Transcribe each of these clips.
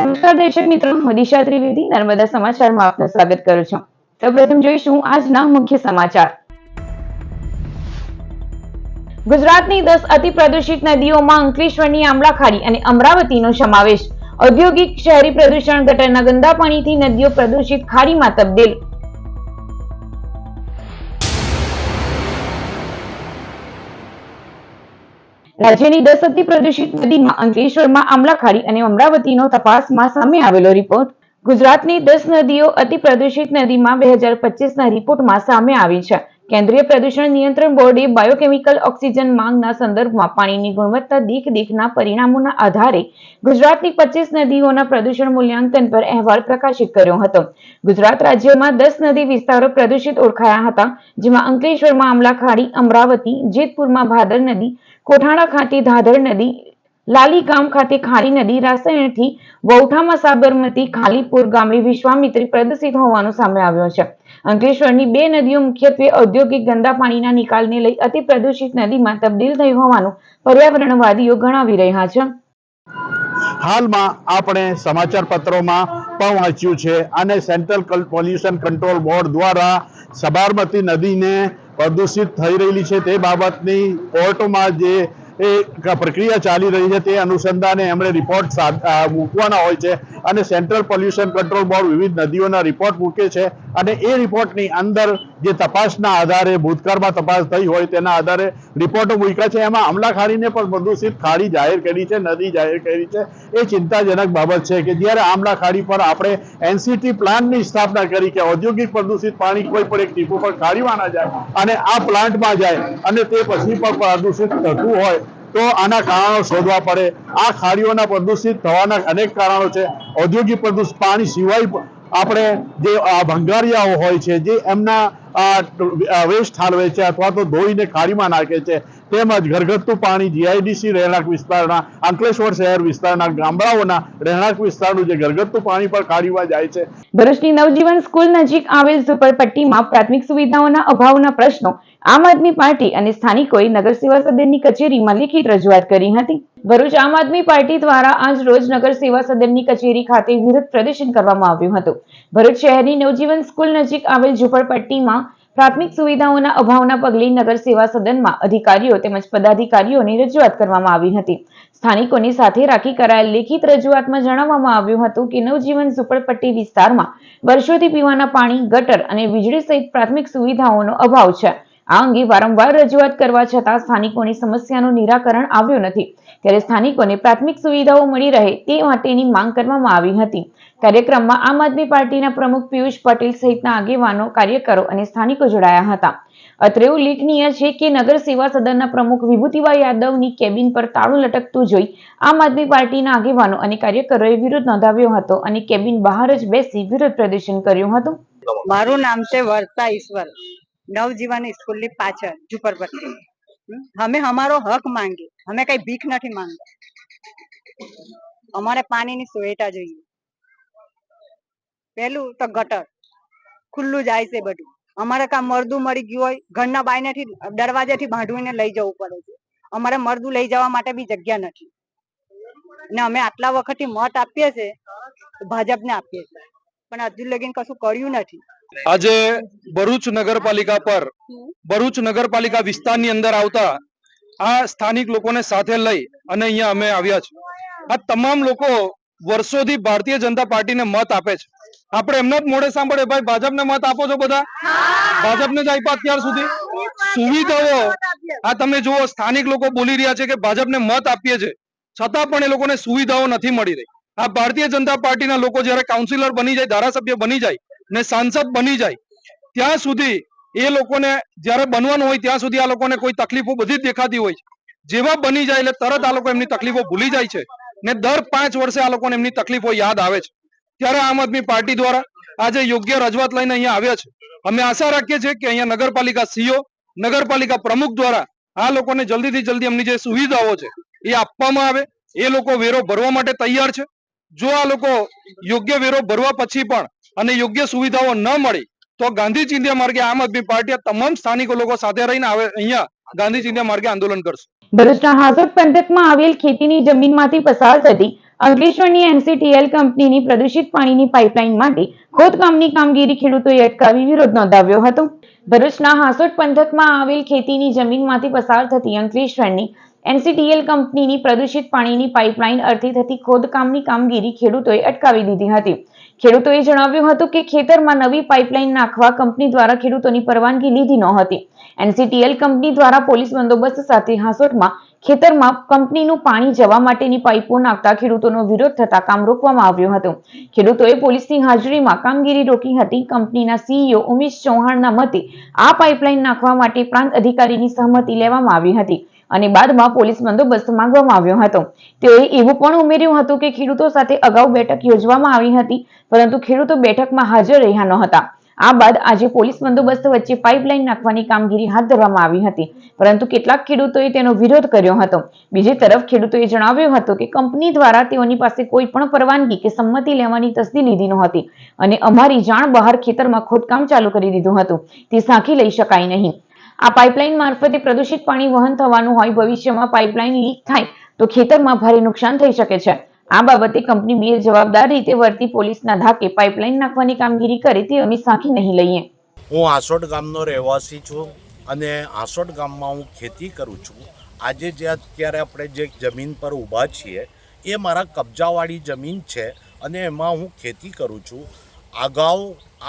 નમસ્કાર દર્શક મિત્રો, હું દિશા ત્રિવેદી નર્મદા સમાચારમાં આપનું સ્વાગત કરું છું। તો પ્રથમ જોઈશું આજના મુખ્ય સમાચાર। ગુજરાતની 10 અતિ પ્રદૂષિત નદીઓમાં અંકલેશ્વરની આમલા ખાડી અને અમરાવતીનો સમાવેશ। ઔદ્યોગિક શહેરી પ્રદૂષણ ગટરના ગંદા પાણીથી નદીઓ પ્રદૂષિત ખાડીમાં તબદીલ। રાજ્યની 10 અતિ પ્રદૂષિત નદીમાં અંકલેશ્વરમાં આમલા ખાડી અને અમરાવતીનો તપાસમાં સામે આવેલો રિપોર્ટ। ગુજરાતની 10 નદીઓ અતિ પ્રદૂષિત નદીમાં 2025ના રિપોર્ટમાં સામે આવી છે। કેન્દ્રીય પ્રદૂષણ નિયંત્રણ બોર્ડે બાયોકેમિકલ ઓક્સિજન માંગના સંદર્ભમાં પાણીની ગુણવત્તા દેખના પરિણામોના આધારે ગુજરાતની 25 નદીઓના પ્રદૂષણ મૂલ્યાંકન પર અહેવાલ પ્રકાશિત કર્યો હતો। ગુજરાત રાજ્યમાં 10 નદી વિસ્તારો પ્રદૂષિત ઓળખાયા હતા, જેમાં અંકલેશ્વરમાં આમલા ખાડી, અમરાવતી, જેતપુરમાં ભાદર નદી, કોઠાણા ખાતે ધાધર નદી, લાલીગામ ખાતે ખારી નદી, રાસાયણથી વૌઠામાં સાબરમતી, ખાલીપુર ગામડી વિશ્વામિત્રી પ્રદૂષિત હોવાનું સામે આવ્યું છે। અંકલેશ્વરની 2 નદીઓ મુખ્યત્વે ઔદ્યોગિક ગંદા પાણીના નિકાલને લઈ અતિ પ્રદૂષિત નદીમાં તબદીલ થઈ હોવાનું પર્યાવરણવાદીઓ ગણાવી રહ્યા છે। હાલમાં આપણે સમાચાર પત્રોમાં પણ વાંચ્યું છે અને સેન્ટ્રલ પોલ્યુશન કંટ્રોલ બોર્ડ દ્વારા સાબરમતી નદીને પ્રદૂષિત થઈ રહેલી છે તે બાબતની કોર્ટમાં જે પ્રક્રિયા ચાલી રહી છે તે અનુસંધાને એમણે રિપોર્ટ મૂકવાના હોય છે અને સેન્ટ્રલ પોલ્યુશન કંટ્રોલ બોર્ડ વિવિધ નદીઓના રિપોર્ટ મૂકે છે અને એ રિપોર્ટની અંદર જે તપાસના આધારે ભૂતકાળમાં તપાસ થઈ હોય તેના આધારે રિપોર્ટો મૂક્યા છે। એમાં આમલા ખાડીને પણ પ્રદૂષિત ખાડી જાહેર કરી છે, નદી જાહેર કરી છે। એ ચિંતાજનક બાબત છે કે જ્યારે આમલા ખાડી પર આપણે એનસીટી પ્લાન્ટની સ્થાપના કરી કે ઔદ્યોગિક પ્રદૂષિત પાણી કોઈ પણ એક ટીપું પર ખાડીમાં ના જાય અને આ પ્લાન્ટમાં જાય અને તે પછી પણ પ્રદૂષિત થતું હોય તો આના કારણો શોધવા પડે। આ ખાડીઓના પ્રદૂષિત થવાના અનેક કારણો છે। ઔદ્યોગિક પ્રદૂષિત પાણી સિવાય આપણે જે ભંગારિયાઓ હોય છે જે એમના વેસ્ટ ઠાલવે છે અથવા તો ધોઈને ખાડીમાં નાખે છે, તેમજ ઘરગથ્થુ પાણી જીઆઈડીસી રહેણાંક વિસ્તારના, અંકલેશ્વર શહેર વિસ્તારના ગામડાઓના રહેણાંક વિસ્તારનું જે ઘરગથ્થુ પાણી પણ ખાડીમાં જાય છે। ભરૂચની નવજીવન સ્કૂલ નજીક આવેલ ઝુંપડપટ્ટીમાં પ્રાથમિક સુવિધાઓના અભાવના પ્રશ્નો આમ આદમી પાર્ટી અને સ્થાનિકોએ નગર સેવા સદનની કચેરીમાં લેખિત રજૂઆત કરી હતી। ભરૂચ આમ આદમી પાર્ટી દ્વારા આજ રોજ નગર સેવા સદનની કચેરી ખાતે વિરોધ પ્રદર્શન કરવામાં આવ્યું હતું। ભરૂચ શહેરની નવજીવન સ્કૂલ નજીક આવેલ ઝુંપડપટ્ટીમાં પ્રાથમિક સુવિધાઓના અભાવના પગલે નગર સેવા સદનમાં અધિકારીઓ તેમજ પદાધિકારીઓની રજૂઆત કરવામાં આવી હતી। સ્થાનિકોની સાથે રાખી કરાયેલ લેખિત રજૂઆતમાં જણાવવામાં આવ્યું હતું કે નવજીવન ઝુંપડપટ્ટી વિસ્તારમાં વર્ષોથી પીવાના પાણી, ગટર અને વીજળી સહિત પ્રાથમિક સુવિધાઓનો અભાવ છે। આ અંગે વારંવાર રજૂઆત કરવા છતાં સ્થાનિકોની સમસ્યાનું નિરાકરણ આવ્યું નથી, ત્યારે સ્થાનિકોને પ્રાથમિક સુવિધાઓ મળી રહે તે માટેની માંગ કરવામાં આવી હતી। કાર્યક્રમમાં આમ આદમી પાર્ટીના પ્રમુખ પિયુષ પટેલ સહિતના આગેવાનો, કાર્યકરો અને સ્થાનિકો જોડાયા હતા। અત્રે ઉલ્લેખનીય છે કે નગર સેવા સદનના પ્રમુખ વિભૂતિબા યાદવની કેબિન પર તાળું લટકતું જોઈ આમ આદમી પાર્ટીના આગેવાનો અને કાર્યકરોએ વિરોધ નોંધાવ્યો હતો અને કેબિન બહાર જ બેસી વિરોધ પ્રદર્શન કર્યું હતું। મારું નામ છે વર્ષા ઈશ્વર, નવજીવન સ્કૂલની પાછળ ઝુંપડપટ્ટી। અમે અમારો હક માંગીએ, અમે કઈ ભીખ નથી માંગતા। અમારે પાણીની સુવિધા જોઈએ। પેલું તો ગટર ખુલ્લું જાય છે બધું, અમારે કામ મરદું મરી ગયું હોય ઘરના બાયનેથી દરવાજેથી બાંધવીને લઈ જવું પડે છે। અમારે મરદું લઈ જવા માટે બી જગ્યા નથી ને અમે આટલા વખતથી મત આપીએ છે, ભાજપને આપીએ છે, પણ હજુ લગીન કશું કર્યું નથી। આજે ભરૂચ નગરપાલિકા પર ભરૂચ નગરપાલિકા વિસ્તારની અંદર આવતા આ સ્થાનિક લોકોને સાથે લઈ અને અહીંયા અમે આવ્યા છે। આ તમામ લોકો વર્ષોથી ભારતીય જનતા પાર્ટીને મત આપે છે। આપણે એમના જ મોઢે સાંભળે, ભાઈ ભાજપને મત આપો છો બધા? ભાજપને જ આપ્યા અત્યાર સુધી? સુવિધાઓ આ તમે જુઓ, સ્થાનિક લોકો બોલી રહ્યા છે કે ભાજપને મત આપીએ છે, છતાં પણ એ લોકોને સુવિધાઓ નથી મળી રહી। આ ભારતીય જનતા પાર્ટીના લોકો જયારે કાઉન્સિલર બની જાય, ધારાસભ્ય બની જાય ને સાંસદ બની જાય ત્યાં સુધી એ લોકોને જયારે બનવાનું હોય ત્યાં સુધી આ લોકોને કોઈ તકલીફો બધી જ દેખાતી હોય છે। જેવા બની જાય એટલે તરત આ લોકો એમની તકલીફો ભૂલી જાય છે ને દર 5 વર્ષે આ લોકોને એમની તકલીફો યાદ આવે છે। ત્યારે આમ આદમી પાર્ટી દ્વારા આજે યોગ્ય રજૂઆત લઈને અહીંયા આવ્યા છે। અમે આશા રાખીએ છીએ કે અહીંયા નગરપાલિકા સીઓ, નગરપાલિકા પ્રમુખ દ્વારા આ લોકોને જલ્દીથી જલ્દી એમની જે સુવિધાઓ છે એ આપવામાં આવે। એ લોકો વેરો ભરવા માટે તૈયાર છે। જો આ લોકો યોગ્ય વેરો ભરવા પછી પણ અને યોગ્ય સુવિધાઓ ન મળી તો ગાંધી ચિંધ્યા માર્ગે આમ આદમી પાર્ટી તમામ સ્થાનિકો લોકો સાથે રહીને આવે અહીંયા ગાંધી ચિંધ્યા માર્ગે આંદોલન કરશે। ભરૂચના હાસોટ પંથકમાં આવેલ ખેતીની જમીનમાંથી પસાર થતી અંકલેશ્વરની NCTL કંપનીની પ્રદૂષિત પાણીની પાઇપલાઇન માટે ખોદકામની કામગીરી ખેડૂતોએ અટકાવી વિરોધ નોંધાવ્યો હતો. ભરૂચના હાસોટ પંથકમાં આવેલ ખેતીની જમીનમાંથી પસાર થતી અંકલેશ્વરની NCTL કંપનીની પ્રદૂષિત પાણીની પાઇપલાઇન અર્થે થતી ખોદકામની કામગીરી ખેડૂતોએ અટકાવી દીધી હતી. ખેડૂતોએ જણાવ્યું હતું કે ખેતરમાં નવી પાઇપલાઇન નાખવા કંપની દ્વારા ખેડૂતોની પરવાનગી લીધી નહોતી. NCTL કંપની દ્વારા પોલીસ બંદોબસ્ત સાથે હાસોટમાં ખેતરમાં કંપનીનું પાણી જવા માટેની પાઇપો નાખતા ખેડૂતોનો વિરોધ થતા કામ રોકવામાં આવ્યું હતું. ખેડૂતોએ પોલીસની હાજરીમાં કામગીરી રોકી હતી. કંપનીના CEO ઉમેશ ચૌહાણના મતે આ પાઇપલાઇન નાખવા માટે પ્રાંત અધિકારીની સહમતિ લેવામાં આવી હતી અને બાદમાં પોલીસ બંદોબસ્ત માંગવામાં આવ્યો હતો. તેઓએ એવું પણ ઉમેર્યું હતું કે ખેડૂતો સાથે અગાઉ બેઠક યોજવામાં આવી હતી, પરંતુ ખેડૂતો બેઠકમાં હાજર રહ્યા નહોતા. આ બાદ આજે પોલીસ બંદોબસ્ત વચ્ચે પાઇપલાઇન નાખવાની કામગીરી હાથ ધરવામાં આવી હતી, પરંતુ કેટલાક ખેડૂતોએ તેનો વિરોધ કર્યો હતો. બીજી તરફ ખેડૂતોએ જણાવ્યું હતું કે કંપની દ્વારા તેઓની પાસે કોઈ પણ પરવાનગી કે સંમતિ લેવાની તસદી લીધી નહોતી અને અમારી જાણ બહાર ખેતરમાં ખોદકામ ચાલુ કરી દીધું હતું. તે સાંખી લઈ શકાય નહીં. આ પાઇપલાઇન મારફતે પ્રદૂષિત પાણી વહન થવાનું હોય. ભવિષ્યમાં પાઇપલાઇન લીક થાય તો ખેતરમાં ભારે નુકસાન થઈ શકે છે. આ બાબતે કંપની બેજવાબદાર રીતે વર્તી પોલીસના ધાકે પાઇપલાઇન નાખવાની કામગીરી કરે તે અમે સાંખી નહીં લઈએ. હું હાસોટ ગામનો રહેવાસી છું અને હાસોટ ગામમાં હું ખેતી કરું છું. આજે જે અત્યારે આપણે જે જમીન પર ઊભા છીએ એ મારા કબજાવાળી જમીન છે અને એમાં હું ખેતી કરું છું. અગાઉ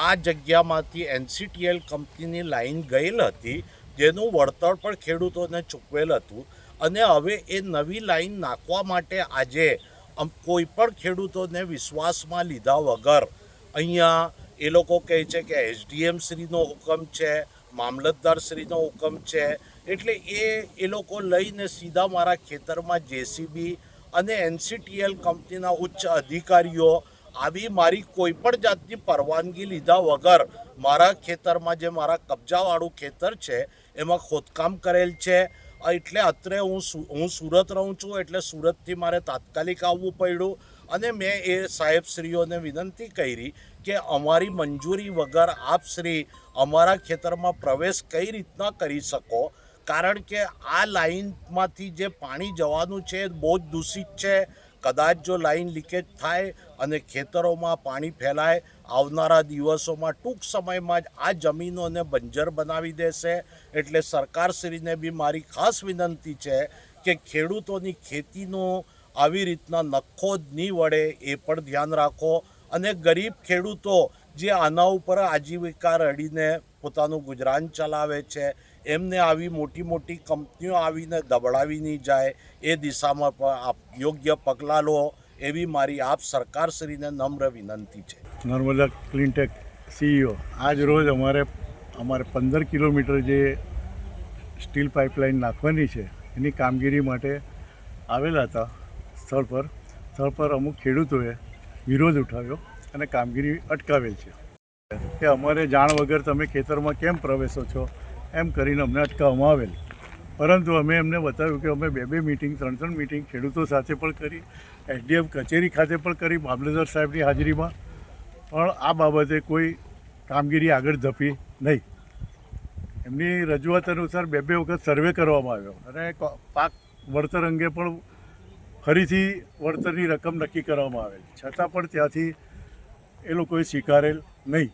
આ જગ્યામાંથી NCTL કંપનીની લાઈન ગયેલ હતી, જેનું વળતર પણ ખેડૂતોને ચૂકવેલ હતું અને હવે એ નવી લાઈન નાખવા માટે આજે કોઈ પણ ખેડૂતોને વિશ્વાસમાં લીધા વગર અહીંયા એ લોકો કહે છે કે SDM શ્રીનો હુકમ છે, મામલતદાર શ્રીનો હુકમ છે, એટલે એ લોકો લઈને સીધા મારા ખેતરમાં JCB અને NCTL કંપનીના ઉચ્ચ અધિકારીઓ આવી મારી કોઈ પણ જાતની પરવાનગી લીધા વગર મારા ખેતરમાં, જે મારા કબજાવાળું ખેતર છે, એમાં ખોદકામ કરેલ છે. એટલે અત્રે હું સુરત રહું છું, એટલે સુરતથી મારે તાત્કાલિક આવવું પડ્યું અને મેં એ સાહેબશ્રીઓને વિનંતી કરી કે અમારી મંજૂરી વગર આપ શ્રી અમારા ખેતરમાં પ્રવેશ કઈ રીતના કરી શકો, કારણ કે આ લાઈનમાંથી જે પાણી જવાનું છે એ બહુ જ દૂષિત છે. કદાચ જો લાઈન લીકેજ થાય અને ખેતરોમાં પાણી ફેલાય, આવનારા દિવસોમાં ટૂંક સમયમાં જ આ જમીનોને બંજર બનાવી દેશે. એટલે સરકારશ્રીને બી મારી ખાસ વિનંતી છે કે ખેડૂતોની ખેતીનો આવી રીતના નખો જ નહીં વળે એ પણ ધ્યાન રાખો અને ગરીબ ખેડૂતો જે આના ઉપર આજીવિકા રડીને પોતાનું ગુજરાન ચલાવે છે એમને આવી મોટી મોટી કંપનીઓ આવીને દબડાવી નહીં જાય એ દિશામાં પણ યોગ્ય પગલાં લો એવી મારી આપ સરકારશ્રીને નમ્ર વિનંતી છે. નર્મદા ક્લીનટેક CEO આજ રોજ અમારે 15 કિલોમીટર જે સ્ટીલ પાઇપલાઇન નાખવાની છે એની કામગીરી માટે આવેલા હતા. સ્થળ પર અમુક ખેડૂતોએ વિરોધ ઉઠાવ્યો અને કામગીરી અટકાવેલ છે કે અમારે જાણ વગર તમે ખેતરમાં કેમ પ્રવેશો છો એમ કરીને અમને અટકાવવામાં આવેલ. પરંતુ અમે એમને બતાવ્યું કે અમે 2 મિટિંગ 3 મિટિંગ ખેડૂતો સાથે પણ કરી, SDM કચેરી ખાતે પણ કરી મામલતદાર સાહેબની હાજરીમાં, પણ આ બાબતે કોઈ કામગીરી આગળ ધપી નહીં. એમની રજૂઆત અનુસાર 2 વખત સર્વે કરવામાં આવ્યો અને પાક વળતર અંગે પણ ફરીથી વળતરની રકમ નક્કી કરવામાં આવેલ, છતાં પણ ત્યાંથી એ લોકોએ સ્વીકારેલ નહીં.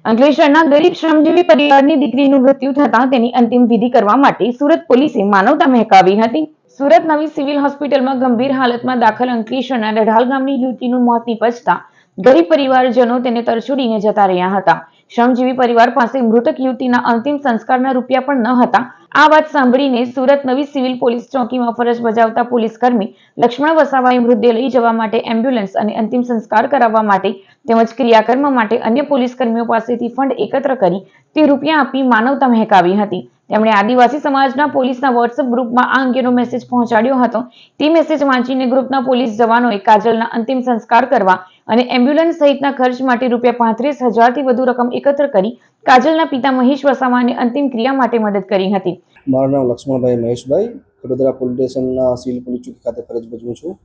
અંકલેશ્વરના ગરીબ શ્રમજીવી પરિવારની દીકરીનું મૃત્યુ થતાં તેની અંતિમ વિધિ કરવા માટે સુરત પોલીસે માનવતા મહેકાવી હતી. સુરત નવી સિવિલ હોસ્પિટલમાં ગંભીર હાલતમાં દાખલ અંકલેશ્વરના રઢાલ ગામની યુવતીનું મોત નીપજતા ગરીબ પરિવારજનો તેને તરછોડીને જતા રહ્યા હતા. શ્રમજીવી પરિવાર પાસે મૃતક યુવતીના અંતિમ સંસ્કારના રૂપિયા પણ ન હતા. આ વાત સાંભળીને સુરત નવી સિવિલ પોલીસ ચોકીમાં ફરજ બજાવતા પોલીસ કર્મી લક્ષ્મણ વસાવાએ મૃતદેહ લઈ જવા માટે એમ્બ્યુલન્સ અને અંતિમ સંસ્કાર કરાવવા માટે તેમજ ક્રિયાકર્મ માટે અન્ય પોલીસ કર્મીઓ પાસેથી ફંડ એકત્ર કરી તે રૂપિયા આપી માનવતા મહેકાવી હતી. તેમણે આદિવાસી સમાજના પોલીસના વોટ્સએપ ગ્રુપમાં આ અંગેનો મેસેજ પહોંચાડ્યો હતો. તે મેસેજ વાંચીને ગ્રુપના પોલીસ જવાનોએ કાજલના અંતિમ સંસ્કાર કરવા અને એમ્બ્યુલન્સ સહિતના ખર્ચ માટે રૂપિયા 35,000થી વધુ રકમ એકત્ર કરી કાજલના પિતા મહેશ વસાવાને અંતિમ ક્રિયા માટે મદદ કરી હતી. મારું નામ લક્ષ્મણભાઈ મહેશભાઈ, વડોદરા પોલીસ સ્ટેશનના સિવિલ પોલીસ ચોકી ખાતે ફરજ બજાવું છું.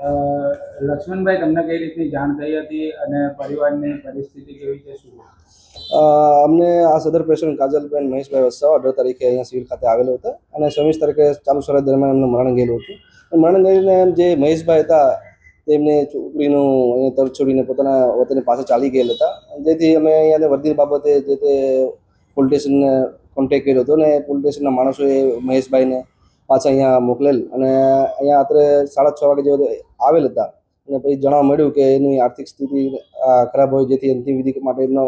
લક્ષ્મણભાઈ, તમને કઈ રીતની જાણ થઈ હતી અને પરિવારની પરિસ્થિતિ કેવી રીતે શું? અમને આ સદર પેશન્ટ કાજલબેન મહેશભાઈ વસાવા 18 તારીખે અહીંયા સિવિલ ખાતે આવેલો હતા અને 26 તારીખે ચાલુ શરત દરમિયાન એમનું મરણ ગયેલું હતું. મરણ ગયેલું જે મહેશભાઈ હતા તેમને છોકરીનું અહીંયા તર છોડીને પોતાના વતની પાસે ચાલી ગયેલા હતા, જેથી અમે અહીંયા વર્દી બાબતે જે તે પોલીસ સ્ટેશનને કોન્ટેક્ટ કર્યો હતો ને પોલીસ સ્ટેશનના માણસોએ મહેશભાઈને પાછા અહીંયા મોકલેલ અને અહીંયા અત્રે 6:30 વાગે જેવા આવેલ હતા અને પછી જાણવા મળ્યું કે એની આર્થિક સ્થિતિ ખરાબ હોય, જેથી અંતિમ વિધિ માટે એમનો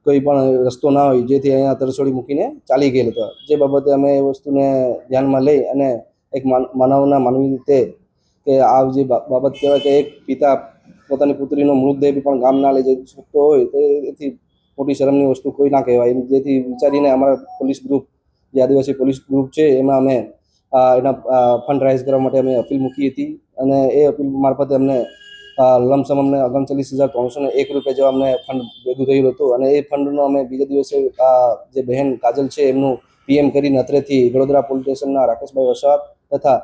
કોઈ પણ રસ્તો ના હોય, જેથી અહીંયા તરછોડી મૂકીને ચાલી ગયેલ હતા. જે બાબતે અમે એ વસ્તુને ધ્યાનમાં લઈ અને એક માનવના માનવી રીતે કે આ જે બાબત કહેવાય કે એક પિતા પોતાની પુત્રીનો મૃતદેહ પણ ગામ ના લઈ જઈ શકતો હોય તો એથી મોટી શરમની વસ્તુ કોઈ ના કહેવાય, જેથી વિચારીને અમારા પોલીસ ગ્રુપ જે આદિવાસી પોલીસ ગ્રુપ છે એમાં અમે એના ફંડ રાઇઝ કરવા માટે અમે અપીલ મૂકી હતી અને એ અપીલ મારફતે અમને લમસમ અમને 39,301 રૂપિયા જેવા અમને ફંડ ભેગું થયું હતું અને એ ફંડનો અમે બીજા દિવસે જે બહેન કાજલ છે એમનું પીએમ કરીને અત્રેથી વડોદરા પોલીસ સ્ટેશનના રાકેશભાઈ વસાવા તથા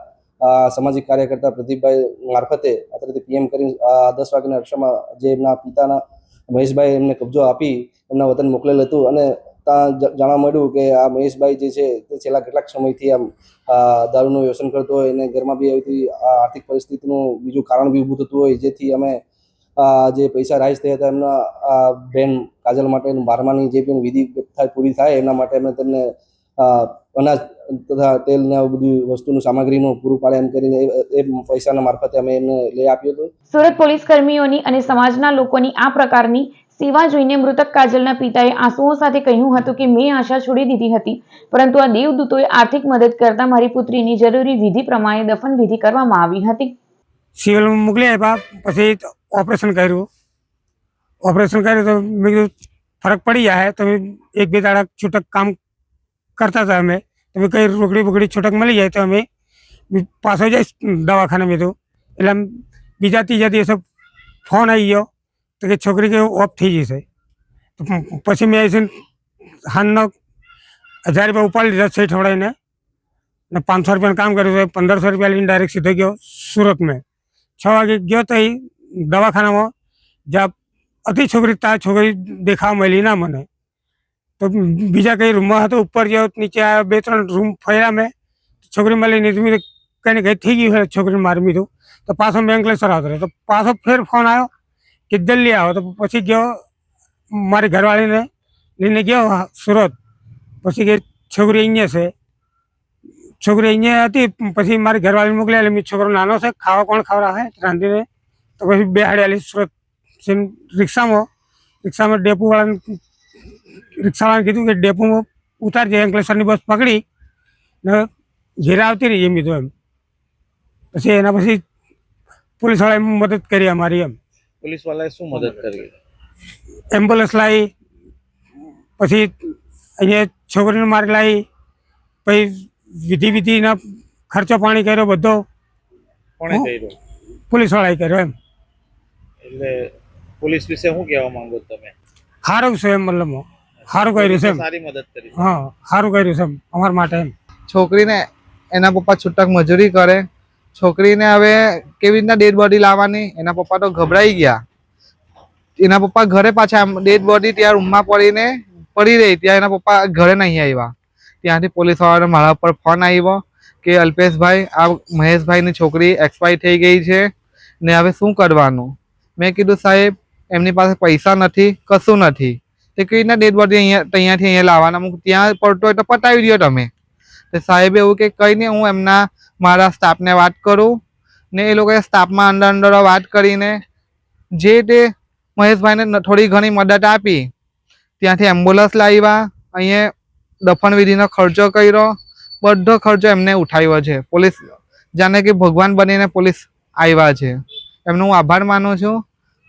સામાજિક કાર્યકર્તા પ્રદીપભાઈ મારફતે અત્રેથી પીએમ કરી 10 વાગ્યાના અરસામાં જે એમના પિતાના મહેશભાઈ એમને કબજો આપી એમના વતન મોકલેલ હતું અને ત્યાં જાણવા મળ્યું કે આ મહેશભાઈ જે છે તે છેલ્લા કેટલાક સમયથી આમ દારૂનું વ્યસન કરતો હોય અને ઘરમાં બી આવી આર્થિક પરિસ્થિતિનું બીજું કારણ બી ઊભું થતું હોય, જેથી અમે જે પૈસા રાઇઝ થયા હતા એમના બેન કાજલ માટે 12માની જે પણ વિધિ પૂરી થાય એના માટે અમે તેમને અનાજ તથા તેલ ને બધી વસ્તુનું સામગ્રીનું પૂરું પાડે એમ કરીને એ પૈસાના મારફતે અમે એમને લઈ આપ્યું હતું. સુરત પોલીસ કર્મીઓની અને સમાજના લોકોની આ પ્રકારની સેવા જોઈને મૃતક કાજલના પિતાએ આંસુઓ સાથે કહ્યું હતું કે મેં આશા છોડી દીધી હતી, પરંતુ આ દેવદૂતોએ આર્થિક મદદ કરતા મારી પુત્રીની જરૂરી વિધિ પ્રમાણે દફન વિધિ કરવામાં આવી હતી. સિવિલમાં મોકલી આપ્યા, પછી ઓપરેશન કર્યું તો મેં કીધું ફરક પડી જાય તો 1-2 દાડા છૂટક કામ કરતા હતા અમે, તમે કઈ રોકડી બોકડી છૂટક મળી જાય તો અમે પાછો જઈશ દવાખાને. મેં તો એટલે બીજા ત્રીજા દિવસે ફોન આવી ગયો તો કે છોકરી કે ઓફ થઈ જશે. તો પછી મેં આવીને હાલનો 1000 રૂપિયા ઉપાડી લીધા સહી ઠવડાવીને ને 500 રૂપિયાનું કામ કર્યું તો 1500 રૂપિયા લઈને ડાયરેક્ટ સીધો ગયો સુરત. મેં 6 વાગે ગયો તો એ દવાખાનામાં જ્યાં હતી છોકરી ત્યાં છોકરી દેખાવા મળી ના મને, તો બીજા કઈ રૂમમાં હતો ઉપર ગયો નીચે આવ્યો 2-3 રૂમ ફર્યા મેં, છોકરી મળી નહીં. મેં કંઈ કંઈ થઈ ગયું હોય છોકરીને મારી દીધું તો પાછો મેં અંકલેશ્વર આવતો રહ્યો, તો પાછો ફેર ફોન આવ્યો કે જલ્દી આવો, તો પછી ગયો મારી ઘરવાળીને લઈને ગયો સુરત. પછી કે છોકરી અહીંયા છે, છોકરી અહીંયા હતી. પછી મારી ઘરવાળીને મોકલી એટલે મેં છોકરો નાનો છે ખાવા કોણ ખવડાવે રાંધીને, તો પછી બેહાડી સુરત રિક્ષામાં રિક્ષાવાળાને કીધું કે ડેપોમાં ઉતારજે, અંકલેશ્વરની બસ પકડી ને ઘેર આવતી રહી એમ કીધું એમ. પછી એના પછી પોલીસવાળાએ મદદ કરી અમારી એમ. પોલીસવાળાએ શું મદદ કરી? એમ્બ્યુલન્સ લાવી, પછી અહીંયા છોકરીને મારી લાવી, પછી વિધિના ખર્ચો પાણી કર્યો બધો. કોણે કર્યો? પોલીસવાળાએ કર્યો એમ. એટલે પોલીસ વિશે શું કહેવા માંગો તમે? સારું છે એમ, મતલબ સારું કર્યું છે એમ. સારી મદદ કરી. હા, સારું કર્યું છે એમ અમારા માટે એમ. છોકરીને એના પપ્પા છૂટક મજૂરી કરે, છોકરીને હવે કેવી રીતના ડેડ બોડી લાવવાની, એના પપ્પા તો ગભરાઈ ગયા. એના પપ્પા ઘરે પાછા ડેડ બોડી ત્યાં રૂમમાં પડી રહી, ત્યાં એના પપ્પા ઘરે નહીં આવ્યા. ત્યાંથી પોલીસ વાળાને મારા પર ફોન આવ્યો કે અલ્પેશભાઈ આ મહેશભાઈની છોકરી એક્સપાયર થઈ ગઈ છે ને હવે શું કરવાનું. મેં કીધું સાહેબ એમની પાસે પૈસા નથી, કશું નથી, તે કેવી રીતના ડેડ બોડી અહીંયાથી અહીંયા લાવવાના, હું ત્યાં પડતો હોય તો પતાવી દો તમે. તો સાહેબે એવું કે કંઈ નહીં, હું મારા સ્ટાફને વાત કરું ને એ લોકોએ સ્ટાફમાં અંદર વાત કરીને જે તે મહેશભાઈને થોડી ઘણી મદદ આપી. ત્યાંથી એમ્બ્યુલન્સ લાવ્યા, અહીંયા દફન વિધિનો ખર્ચો કર્યો, બધો ખર્ચો એમને ઉઠાવ્યો છે. પોલીસ જાણે કે ભગવાન બનીને પોલીસ આવ્યા છે. એમનો હું આભાર માનું છું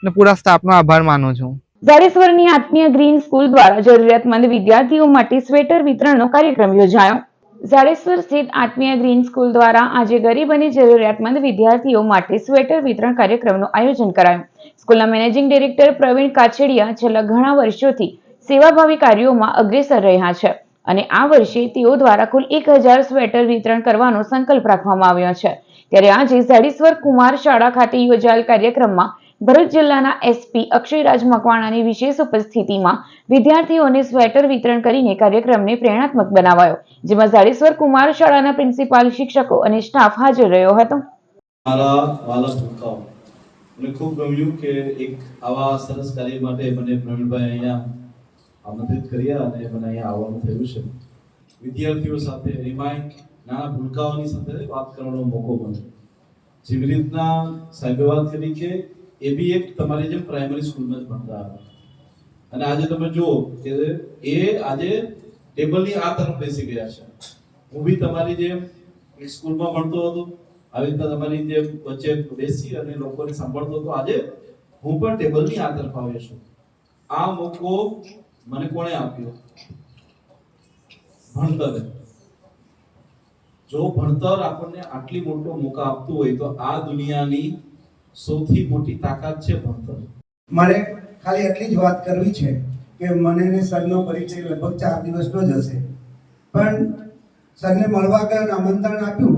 ને પૂરા સ્ટાફનો આભાર માનું છું. ઝાડેશ્વરની આત્મીય ગ્રીન સ્કૂલ દ્વારા જરૂરિયાતમંદ વિદ્યાર્થીઓ માટે સ્વેટર વિતરણનો કાર્યક્રમ યોજાયો. ઝાડેશ્વર સ્થિત આત્મીય ગ્રીન સ્કૂલ દ્વારા આજે ગરીબ અને જરૂરિયાતમંદ વિદ્યાર્થીઓ માટે સ્વેટર વિતરણ કાર્યક્રમનું આયોજન કરાયું. સ્કૂલના મેનેજિંગ ડિરેક્ટર પ્રવીણ કાછડિયા છેલ્લા ઘણા વર્ષોથી સેવાભાવી કાર્યોમાં અગ્રેસર રહ્યા છે અને આ વર્ષે તેઓ દ્વારા કુલ 1000 સ્વેટર વિતરણ કરવાનો સંકલ્પ રાખવામાં આવ્યો છે. ત્યારે આજે ઝાડીશ્વર કુમાર શાળા ખાતે યોજાયેલ કાર્યક્રમમાં ભરૂચ જિલ્લાના એસપી અક્ષયરાજ મકવાણાની વિશેષ ઉપસ્થિતિમાં વિદ્યાર્થીઓને સ્વેટર વિતરણ કરીને કાર્યક્રમને પ્રેરણાત્મક બનાવાયો, જેમાં ઝાડીશ્વર કુમાર શાળાના પ્રિન્સિપાલ, શિક્ષકો અને સ્ટાફ હાજર રહ્યો હતો. મારા વાલા ભૂલકાઓ, મને ખૂબ ગમ્યું કે એક આવા સરસ કાર્ય માટે મને પ્રવીણભાઈ અહીંયા આમંત્રિત કર્યા અને મને અહીંયા આવવાનું થયું છે. વિદ્યાર્થીઓ સાથે એમાંય નાના ભૂલકાઓની સાથે વાત કરવાનો મોકો મળ્યો. જેવી રીતના સાહેબે વાત કરી કે એ બી એક તમારી જેમ પ્રાઇમરી સ્કૂલમાં જ ભણતા હતા અને આજે તમે જુઓ કે એ આજે ટેબલની આ તરફ બેસી ગયા છે. હું બી તમારી જેમ એક સ્કૂલમાં ભણતો હતો, આવી રીતના તમારી જેમ વચ્ચે બેસી અને લોકોને સાંભળતો હતો. આજે હું પણ ટેબલની આ તરફ આવ્યો છું. આ મોકો મને કોણે આપ્યો? ભણતરે. જો ભણતર આપણને આટલી મોટો મોકો આપતું હોય તો આ દુનિયાની સૌથી મોટી તાકાત છે ભણતર. મારે ખાલી એટલી જ વાત કરવી છે કે મને ને સરનો પરિચય લગભગ 4 દિવસનો જ હશે, પણ સરને મળવા ગયા આમંત્રણ આપ્યું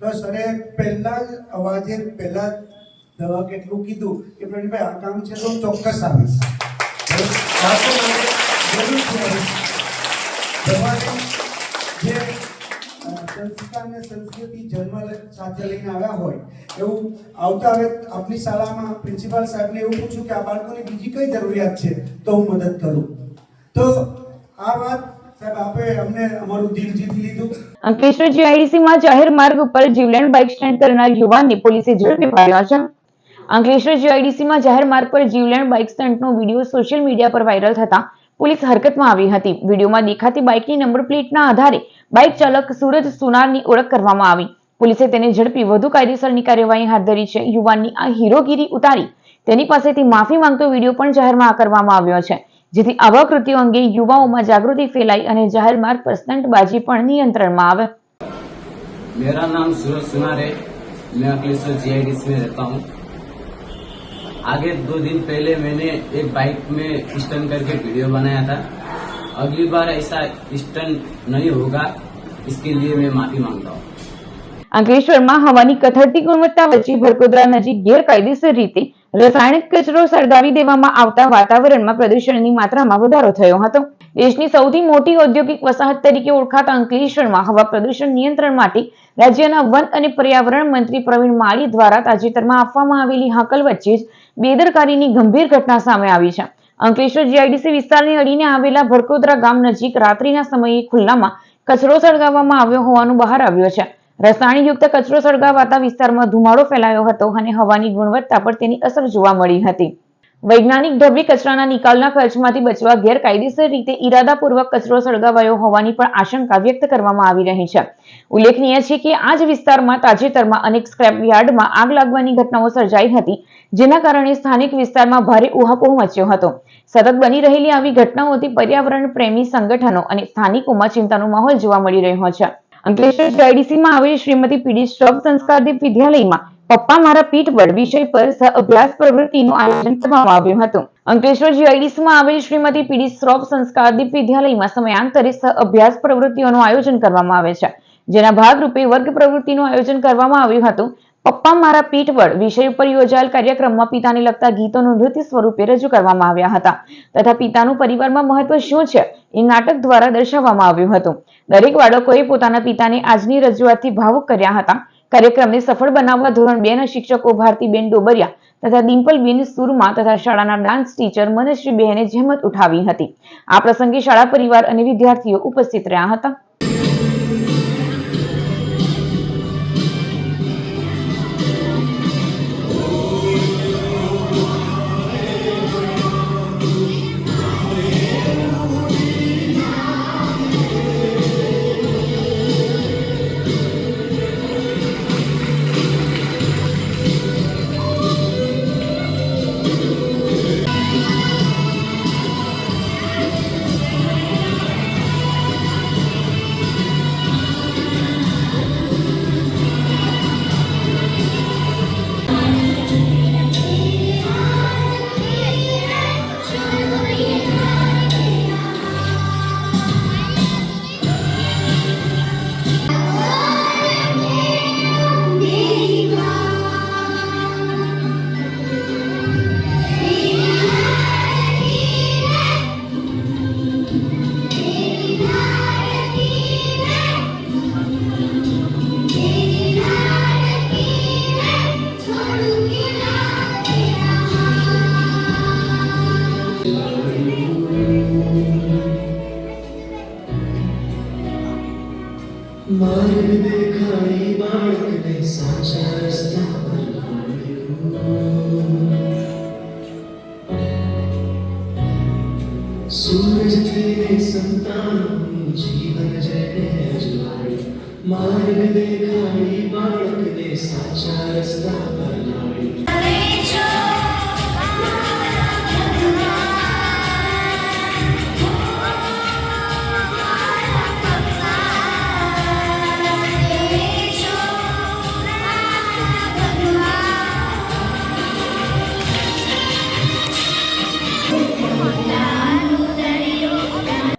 તો સરે પહેલા જ અવાજે પહેલા દવા કેટલું કીધું કે પ્રવીણભાઈ આ કામ છે તો ચોક્કસ આવીશ. જે સંસ્કાર ને સંસ્કૃતિ જન્મ સાથે લઈને આવ્યા હોય એવું આવતા હવે આપની શાળામાં પ્રિન્સિપાલ સાહેબને એવું પૂછ્યું કે આ બાળકોની બીજી કઈ જરૂરિયાત છે તો હું મદદ કરું. તો આ વાત સાહેબ આપે અમને અમારું દિલ જીતી લીધું. અંકલેશ્વર જીઆઈડીસીમાં જાહેર માર્ગ ઉપર જીવલેણ બાઇક સ્ટન્ટ કરનાર યુવાનને પોલીસે ઝડપી પાડ્યો છે. અંકલેશ્વર જીઆઈડીસીમાં જાહેર માર્ગ પર જીવલેણ બાઇક સ્ટન્ટનો વિડીયો સોશિયલ મીડિયા પર વાયરલ થતા પોલીસ હરકતમાં આવી હતી. વિડીયોમાં દેખાતી બાઇકની નંબર પ્લેટના આધારે બાઇક ચાલક સૂરજ સુનારની ઓળખ કરવામાં આવી. પોલીસે તેને ઝડપી વધુ કાયદેસરની કાર્યવાહી હાથ ધરી છે. યુવાનની આ હીરોગીરી ઉતારી તેની પાસેથી માફી માંગતો વિડીયો પણ જાહેરમાં કરવામાં આવ્યો છે, જેથી આવા કૃત્યો અંગે યુવાઓમાં જાગૃતિ ફેલાઈ અને જાહેર માર્ગ પર સ્ટંટબાજી પણ નિયંत्रण में आवे. मेरा नाम सूरज सुनार है, मैं अंकलेश्वर जीआईडीसी में रहता हूँ. आगे 2 दिन पहले मैंने एक बाइक में स्टंट करके वीडियो बनाया था. अगली बार ऐसा स्टंट नहीं होगा, इसके लिए मैं माफी मांगता हूँ. અંકલેશ્વરમાં હવાની કથળતી ગુણવત્તા વચ્ચે ભરકોદરા નજીક ગેરકાયદેસર રીતે રાસાયણિક કચરો સળગાવી દેવામાં આવતા વાતાવરણમાં પ્રદૂષણની માત્રામાં વધારો થયો હતો. દેશની સૌથી મોટી ઔદ્યોગિક વસાહત તરીકે ઓળખાતા અંકલેશ્વરમાં હવા પ્રદૂષણ નિયંત્રણ માટે રાજ્યના વન અને પર્યાવરણ મંત્રી પ્રવીણ માળી દ્વારા તાજેતરમાં આપવામાં આવેલી હાકલ વચ્ચે જ બેદરકારીની ગંભીર ઘટના સામે આવી છે. અંકલેશ્વર જીઆઈડીસી વિસ્તારને અડીને આવેલા ભરકોદરા ગામ નજીક રાત્રિના સમયે ખુલ્લામાં કચરો સળગાવવામાં આવ્યો હોવાનું બહાર આવ્યું છે. રસાયણયુક્ત કચરો સળગાવાતા વિસ્તારમાં ધુમાડો ફેલાયો હતો અને હવાની ગુણવત્તા પર તેની અસર જોવા મળી હતી. વૈજ્ઞાનિક ઢબે કચરાના નિકાલના ખર્ચમાંથી બચવા ગેરકાયદેસર રીતે ઇરાદાપૂર્વક કચરો સળગાવાયો હોવાની પણ આશંકા વ્યક્ત કરવામાં આવી રહી છે. ઉલ્લેખનીય છે કે આ જ વિસ્તારમાં તાજેતરમાં અનેક સ્ક્રેપ યાર્ડમાં આગ લાગવાની ઘટનાઓ સર્જાઈ હતી, જેના કારણે સ્થાનિક વિસ્તારમાં ભારે ઉહાપોહ મચ્યો હતો. સતત બની રહેલી આવી ઘટનાઓથી પર્યાવરણ પ્રેમી સંગઠનો અને સ્થાનિકોમાં ચિંતાનો માહોલ જોવા મળી રહ્યો છે. અંકલેશ્વર જીઆઈડીસીમાં આવેલી શ્રીમતી પીડી શ્રોફ સંસ્કારદીપ વિદ્યાલયમાં પપ્પા મારા પીઠ પર વિષય પર સહ અભ્યાસ પ્રવૃત્તિનું આયોજન કરવામાં આવ્યું હતું. અંકલેશ્વર જીઆઈડીસીમાં આવેલી શ્રીમતી પીડી શ્રોફ સંસ્કારદીપ વિદ્યાલયમાં સમયાંતરે સહ અભ્યાસ પ્રવૃત્તિઓનું આયોજન કરવામાં આવે છે, જેના ભાગરૂપે વર્ગ પ્રવૃત્તિનું આયોજન કરવામાં આવ્યું હતું. પપ્પા મારા પીઠ પર વિષય ઉપર યોજાયેલ કાર્યક્રમમાં પિતાને લગતા ગીતોનું નૃત્ય સ્વરૂપે રજૂ કરવામાં આવ્યા હતા તથા પિતાનું પરિવારમાં મહત્વ શું છે એ નાટક દ્વારા દર્શાવવામાં આવ્યું હતું. દરેક બાળકોએ પોતાના પિતાને આજની રજૂઆતથી ભાવુક કર્યા હતા. કાર્યક્રમને સફળ બનાવવા ધોરણ 2 ના શિક્ષકો ભારતીબેન ડોબરિયા તથા ડિમ્પલબેન સુરમા તથા શાળાના ડાન્સ ટીચર મનશ્રીબહેને જહેમત ઉઠાવી હતી. આ પ્રસંગે શાળા પરિવાર અને વિદ્યાર્થીઓ ઉપસ્થિત રહ્યા હતા.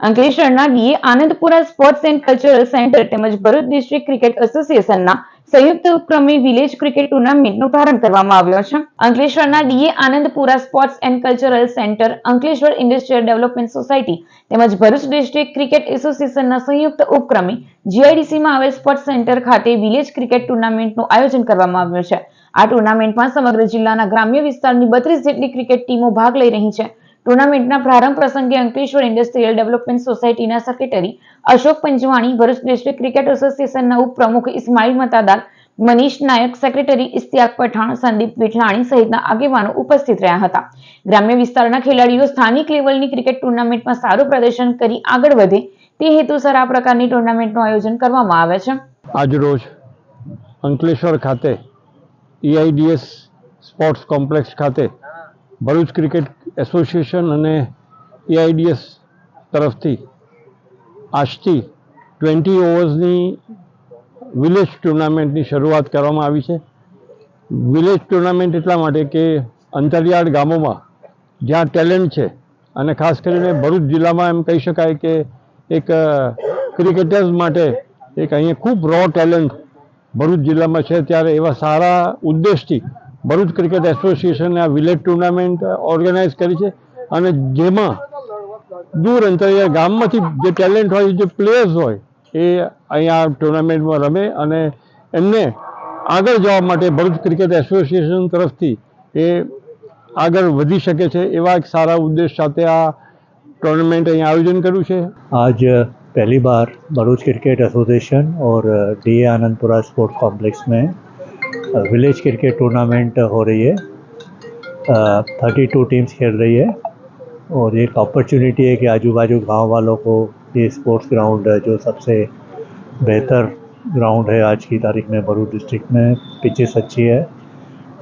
અંકલેશ્વરના DA Anandpura sports and cultural centre તેમજ ભરૂચ ડિસ્ટ્રિક્ટ ક્રિકેટ એસોસિએશનના સંયુક્ત ઉપક્રમે વિલેજ ક્રિકેટ ટુર્નામેન્ટનો પ્રારંભ કરવામાં આવ્યો છે. અંકલેશ્વરના DA Anandpura sports and cultural centre, Ankleshwar industrial development society તેમજ ભરૂચ ડિસ્ટ્રિક્ટ ક્રિકેટ એસોસિએશનના સંયુક્ત ઉપક્રમે જીઆઈડીસીમાં આવેલ સ્પોર્ટ્સ સેન્ટર ખાતે વિલેજ ક્રિકેટ ટુર્નામેન્ટનું આયોજન કરવામાં આવ્યું છે. આ ટુર્નામેન્ટમાં સમગ્ર જિલ્લાના ગ્રામ્ય વિસ્તારની 32 જેટલી ક્રિકેટ ટીમો ભાગ લઈ રહી છે. ટુર્નામેન્ટના પ્રારંભ પ્રસંગે અંકલેશ્વર ઇન્ડસ્ટ્રીયલ ડેવલપમેન્ટ સોસાયટીના secretary Ashok Panchwani, Bharuch district cricket એસોસિએશનના ઉપપ્રમુખ ઇસ્માઇલ મતાદાર, મનીષ નાયક, સેક્રેટરી ઇશ્તિયાક પઠાણ, સંદીપ વિઠલાણી સહિતના આગેવાનો ઉપસ્થિત રહ્યા હતા. ગ્રામ્ય વિસ્તારના ખેલાડીઓ સ્થાનિક લેવલની ક્રિકેટ ટુર્નામેન્ટમાં સારું પ્રદર્શન કરી આગળ વધે તે હેતુસર આ પ્રકારની ટુર્નામેન્ટનું આયોજન કરવામાં આવે છે. આજરોજ અંકલેશ્વર ખાતે EIDS સ્પોર્ટ્સ કોમ્પ્લેક્સ ખાતે ભરૂચ ક્રિકેટ એસોસિએશન અને EIDS તરફથી આજથી 20 ઓવર્સની વિલેજ ટુર્નામેન્ટની શરૂઆત કરવામાં આવી છે. વિલેજ ટુર્નામેન્ટ એટલા માટે કે અંતરિયાળ ગામોમાં જ્યાં ટેલેન્ટ છે અને ખાસ કરીને ભરૂચ જિલ્લામાં એમ કહી શકાય કે એક ક્રિકેટર્સ માટે એક અહીંયા ખૂબ રો ટેલેન્ટ ભરૂચ જિલ્લામાં છે, ત્યારે એવા સારા ઉદ્દેશથી ભરૂચ ક્રિકેટ એસોસિએશને આ વિલેજ ટુર્નામેન્ટ ઓર્ગેનાઇઝ કરી છે અને જેમાં દૂર અંતરિયાળ ગામમાંથી જે ટેલેન્ટ હોય, જે પ્લેયર્સ હોય એ અહીંયા ટુર્નામેન્ટમાં રમે અને એમને આગળ જવા માટે ભરૂચ ક્રિકેટ એસોસિએશન તરફથી એ આગળ વધી શકે છે એવા એક સારા ઉદ્દેશ સાથે આ टूर्नामेंट यहाँ आयोजन કર્યું છે. आज पहली बार भरूच क्रिकेट एसोसिएशन और DA आनंदपुरा स्पोर्ट्स कॉम्प्लेक्स में विलेज क्रिकेट टूर्नामेंट हो रही है. 32 टीम्स खेल रही है और एक अपॉर्चुनिटी है कि आजू बाजू गांव वालों को ये स्पोर्ट्स ग्राउंड जो सबसे बेहतर ग्राउंड है आज की तारीख में भरूच डिस्ट्रिक्ट में, पिचेस अच्छी है,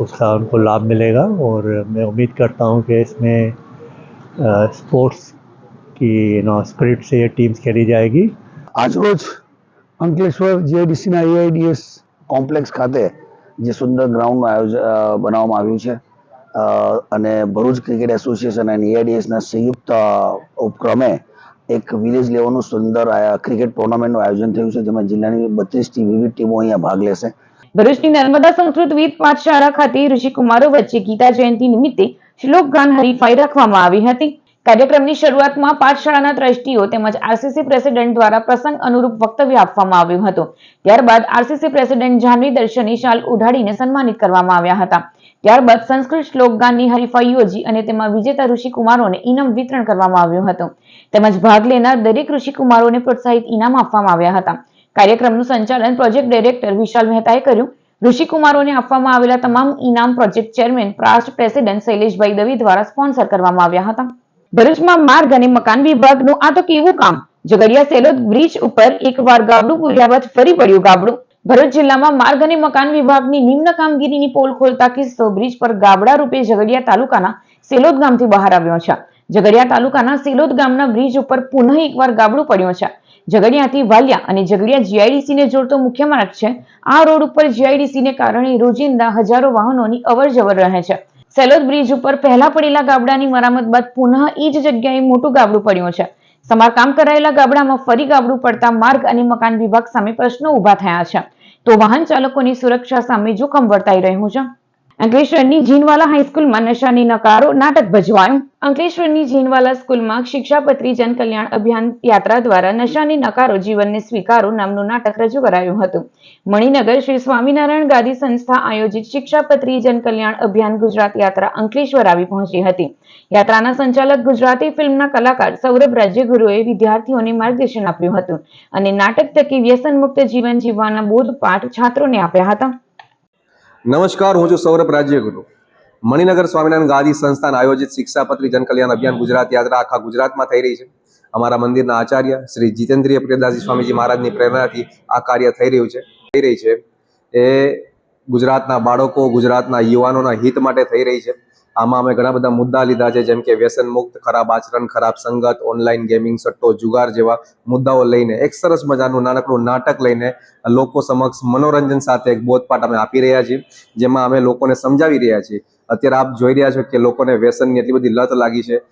उसका उनको लाभ मिलेगा और मैं उम्मीद करता हूँ कि इसमें स्पोर्ट्स की स्पिरिट से ये टीम्स खेली जाएगी. આજરોજ અંકલેશ્વર જીઆઈડીસીના EIDS કોમ્પ્લેક્સ ખાતે જે સુંદર ગ્રાઉન્ડનું આયોજન બનાવવામાં આવ્યું છે અને ભરૂચ ક્રિકેટ એસોસિએશન અને EIDSના સંયુક્ત ઉપક્રમે એક વિલેજ લેવલનું સુંદર ક્રિકેટ ટુર્નામેન્ટનું આયોજન થયું છે, જેમાં જિલ્લાની 32 વિવિધ ટીમો અહીંયા ભાગ લેશે. ભરૂચની નર્મદા સંસ્કૃત વિદ પાઠશાળા ખાતે ઋષિકુમારો વચ્ચે ગીતા જયંતિ નિમિત્તે શ્લોક ગાન હરીફાઈ રાખવામાં આવી હતી. કાર્યક્રમની શરૂઆતમાં પાઠશાળાના ટ્રસ્ટીઓ તેમજ RCC પ્રેસિડેન્ટ દ્વારા પ્રસંગ અનુરૂપ વક્તવ્ય આપવામાં આવ્યું હતું. ત્યારબાદ RCC પ્રેસિડેન્ટ જાહ્નવી દર્શને શાલ ઉઢાડીને સન્માનિત કરવામાં આવ્યા હતા. ત્યારબાદ સંસ્કૃત શ્લોક ગાનની હરીફાઈ યોજી અને તેમાં વિજેતા ઋષિકુમારોને ઇનામ વિતરણ કરવામાં આવ્યું હતું. તેમજ ભાગ લેનાર દરેક ઋષિકુમારોને પ્રોત્સાહિત ઇનામ આપવામાં આવ્યા હતા. કાર્યક્રમનું સંચાલન પ્રોજેક્ટ ડાયરેક્ટર વિશાલ મહેતાએ કર્યું. ઋષિકુમારોને આપવામાં આવેલા તમામ ઇનામ પ્રોજેક્ટ ચેરમેન પાસ્ટ પ્રેસિડેન્ટ શૈલેષભાઈ દવે દ્વારા સ્પોન્સર કરવામાં આવ્યા હતા. ભરૂચમાં માર્ગ અને મકાન વિભાગનું આ તો કેવું કામ! ઝઘડિયા સેલોદ બ્રિજ ઉપર એકવાર ગાબડું પૂર્યા બાદ ફરી પડ્યું ગાબડું. ભરૂચ જિલ્લામાં માર્ગ અને મકાન વિભાગની નિમ્ન કામગીરીની પોલ ખોલતા કિસ્સો બ્રિજ પર ગાબડા રૂપે ઝઘડિયા તાલુકાના સેલોદ ગામથી બહાર આવ્યો છે. ઝઘડિયા તાલુકાના સેલોદ ગામના બ્રિજ ઉપર પુનઃ એકવાર ગાબડું પડ્યું છે. ઝઘડિયાથી વાલિયા અને ઝઘડિયા GIDC ને જોડતો મુખ્ય માર્ગ છે. આ રોડ ઉપર GIDC ને કારણે રોજિંદા હજારો વાહનોની અવરજવર રહે છે. સેલોદ બ્રિજ ઉપર પહેલા પડેલા ગાબડાની મરામત બાદ પુનઃ એ જ જગ્યાએ મોટું ગાબડું પડ્યું છે. સમારકામ કરાયેલા ગાબડામાં ફરી ગાબડું પડતા માર્ગ અને મકાન વિભાગ સામે પ્રશ્નો ઉભા થયા છે, તો વાહન ચાલકોની સુરક્ષા સામે જોખમ વર્તાઈ રહ્યું છે. અંકલેશ્વરની જીનવાલા હાઈસ્કૂલમાં નશાની નકારો નાટક ભજવાયું. અંકલેશ્વરની જીનવાલા સ્કૂલમાં શિક્ષાપત્રી જન કલ્યાણ અભિયાન યાત્રા દ્વારા નશાની નકારો જીવનને સ્વીકારો નામનું નાટક રજૂ કરાયું હતું. મણિનગર શ્રી સ્વામિનારાયણ ગાદી સંસ્થા આયોજિત શિક્ષાપત્રી જન કલ્યાણ અભિયાન ગુજરાત યાત્રા અંકલેશ્વર આવી પહોંચી હતી. યાત્રાના સંચાલક ગુજરાતી ફિલ્મના કલાકાર સૌરભ રાજ્યગુરુએ વિદ્યાર્થીઓને માર્ગદર્શન આપ્યું હતું અને નાટક થકી વ્યસન મુક્ત જીવન જીવવાના બોધપાઠ છાત્રોને આપ્યા હતા. નમસ્કાર, હું છું સૌરભ રાજ્યગુરુ. મણિનગર સ્વામિનારાયણ ગાદી સંસ્થાન આયોજિત શિક્ષાપત્રી જન કલ્યાણ અભિયાન ગુજરાત યાત્રા આખા ગુજરાતમાં થઈ રહી છે. અમારા મંદિરના આચાર્ય શ્રી જીતેન્દ્રિય પ્રિયદાસજી સ્વામીજી મહારાજની પ્રેરણાથી આ કાર્ય થઈ રહી છે. એ ગુજરાતના બાળકો, ગુજરાતના યુવાનોના હિત માટે થઈ રહી છે. આમાં અમે ઘણા બધા મુદ્દા લીધા છે, જેમ કે વ્યસન મુક્ત, ખરાબ આચરણ, ખરાબ સંગત, ઓનલાઈન ગેમિંગ, સટ્ટો, જુગાર જેવા મુદ્દાઓ લઈને એક સરસ મજાનું નાનકડું નાટક લઈને લોકો સમક્ષ મનોરંજન સાથે એક બોધપાઠ અમે આપી રહ્યા છીએ, જેમાં અમે લોકોને સમજાવી રહ્યા છીએ. અત્યારે આપ જોઈ રહ્યા છો કે લોકોને વ્યસનની એટલી બધી લત લાગી છે.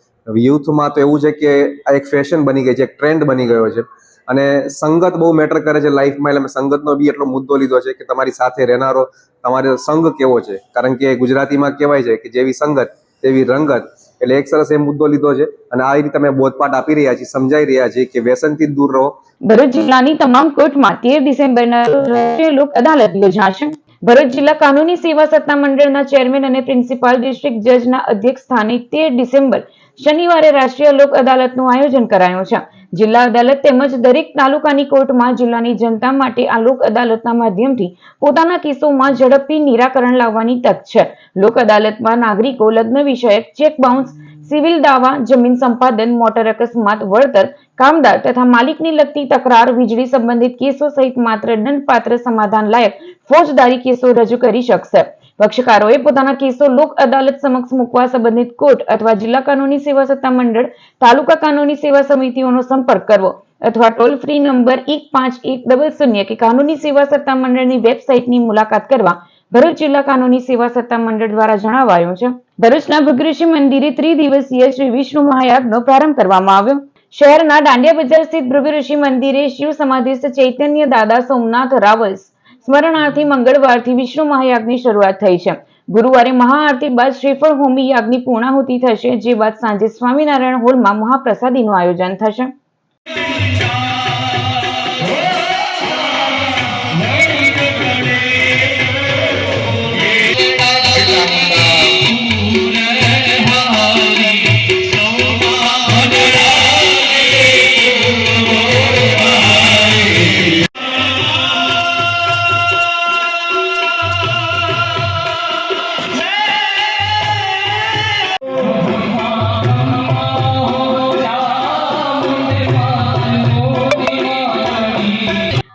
યુથમાં તો એવું છે કે આ એક ફેશન બની ગઈ છે, એક ટ્રેન્ડ બની ગયો છે અને સંગત બહુ મેટર કરે છે લાઈફમાં. એટલે અમે સંગતનો બી એટલો મુદ્દો લીધો છે કે તમારી સાથે રહેનારો તમારો સંગ કેવો છે, કારણ કે ગુજરાતીમાં કહેવાય છે કે જેવી સંગત તેવી રંગત. એટલે એક સરસ એ મુદ્દો લીધો છે અને આ રીતે અમે બોધપાઠ આપી રહ્યા છીએ, સમજાવી રહ્યા છીએ કે વ્યસનથી દૂર રહો. ભરૂચ જિલ્લાની તમામ કોર્ટમાં 13 ડિસેમ્બરના રાષ્ટ્રીય લોક અદાલત યોજાશે. ભરૂચ જિલ્લા કાનૂની સેવા સત્તા મંડળના ચેરમેન અને પ્રિન્સિપાલ ડિસ્ટ્રિક્ટ જજના અધ્યક્ષ સ્થાને 13 ડિસેમ્બર શનિવારે રાષ્ટ્રીય લોક અદાલતનું આયોજન કરાયું છે. જિલ્લા અદાલત તેમજ દરેક તાલુકાની કોર્ટમાં જિલ્લાની જનતા માટે આ લોક અદાલતના માધ્યમથી પોતાના કેસોમાં ઝડપથી નિરાકરણ લાવવાની તક છે. લોક અદાલતમાં નાગરિકો લગ્ન વિષયક, ચેક બાઉન્સ, સિવિલ દાવા, જમીન સંપાદન, મોટર અકસ્માત, વળતર, કામદાર તથા માલિકને લગતી તકરાર, વીજળી સંબંધિત કેસો સહિત માત્ર દંડપાત્ર સમાધાન લાયક ફોજદારી કેસો રજૂ કરી શકશે. પક્ષકારોએ પોતાના કેસો લોક અદાલત સમક્ષ મૂકવા સંબંધિત કોર્ટ અથવા જિલ્લા કાનૂની સેવા સત્તા મંડળ, તાલુકા કાનૂની સેવા સમિતિઓનો સંપર્ક કરવો અથવા ટોલ ફ્રી નંબર 15100 કે કાનૂની સેવા સત્તા મંડળની વેબસાઇટની મુલાકાત કરવા ભરૂચ જિલ્લા કાનૂની સેવા સત્તા મંડળ દ્વારા જણાવાયું છે. ભરૂચના ભૃગઋષિ મંદિરે ત્રિદિવસીય શ્રી વિષ્ણુ મહાયાગનો પ્રારંભ કરવામાં આવ્યો. શહેરના દાંડિયા બજાર સ્થિત ભૃગઋષિ મંદિરે શિવ સમાધિસ્થ ચૈતન્ય દાદા સોમનાથ રાવલ્સ સ્મરણાર્થી મંગળવારથી વિષ્ણુ મહાયાગની શરૂઆત થઈ છે. ગુરુવારે મહાઆરતી બાદ શ્રીફળ હોમી યાગની પૂર્ણાહુતિ થશે, જે બાદ સાંજે સ્વામિનારાયણ હોલમાં મહાપ્રસાદીનું આયોજન થશે.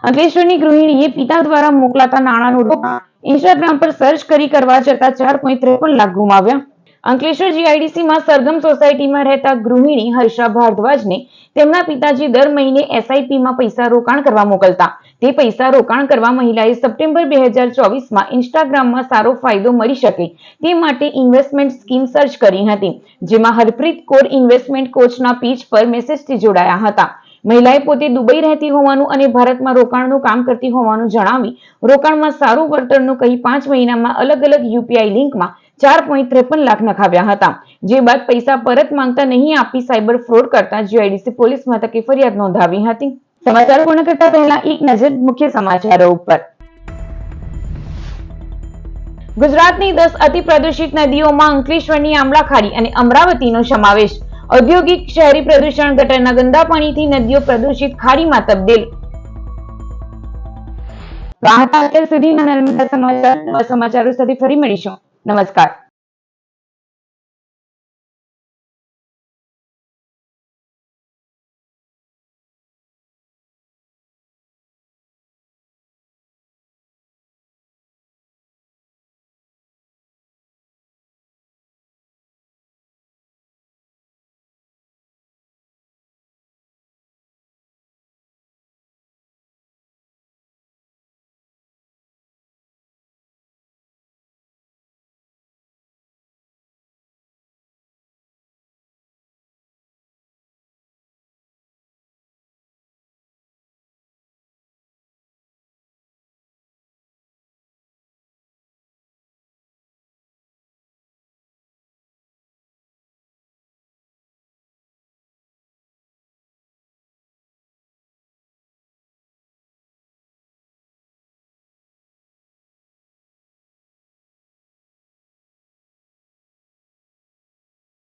અંકલેશ્વરની ગૃહિણીએ પિતા દ્વારા મોકલાતા નાણાંનું રોકાણ ઇન્સ્ટાગ્રામ પર સર્ચ કરી કરવા જતા 4.53 લાખ ગુમાવ્યા. અંકલેશ્વર જીઆઈડીસીમાં સરગમ સોસાયટીમાં રહેતા ગૃહિણી હર્ષા ભારદ્વાજને તેમના પિતાજી દર મહિને એસઆઈપીમાં પૈસા રોકાણ કરવા મોકલતા. તે પૈસા રોકાણ કરવા મહિલાએ સપ્ટેમ્બર 2024માં ઇન્સ્ટાગ્રામમાં સારો ફાયદો મળી શકે તે માટે ઇન્વેસ્ટમેન્ટ સ્કીમ સર્ચ કરી હતી, જેમાં હરપ્રીત કૌર ઇન્વેસ્ટમેન્ટ કોચના પેજ પર મેસેજથી જોડાયા હતા. મહિલાએ પોતે દુબઈ રહેતી હોવાનું અને ભારતમાં રોકાણનું કામ કરતી હોવાનું જણાવી રોકાણમાં સારું વળતરનું કહી 5 મહિનામાં અલગ અલગ યુપીઆઈ લિંકમાં 4.53 લાખ નખાવ્યા હતા, જે બાદ પૈસા પરત માંગતા નહીં આપી સાયબર ફ્રોડ કરતા જીઆઈડીસી પોલીસ મથકે ફરિયાદ નોંધાવી હતી. સમાચાર પૂર્ણ કરતા પહેલા એક નજર મુખ્ય સમાચારો ઉપર. ગુજરાતની 10 અતિ પ્રદૂષિત નદીઓમાં અંકલેશ્વરની આમલા ખાડી અને અમરાવતીનો સમાવેશ. ઔદ્યોગિક શહેરી પ્રદૂષણ, ગટરના ગંદા પાણીથી નદીઓ પ્રદૂષિત, ખાડીમાં તબદીલ. અત્યાર સુધીના નર્મદા સમાચારો સાથે ફરી મળીશું. નમસ્કાર.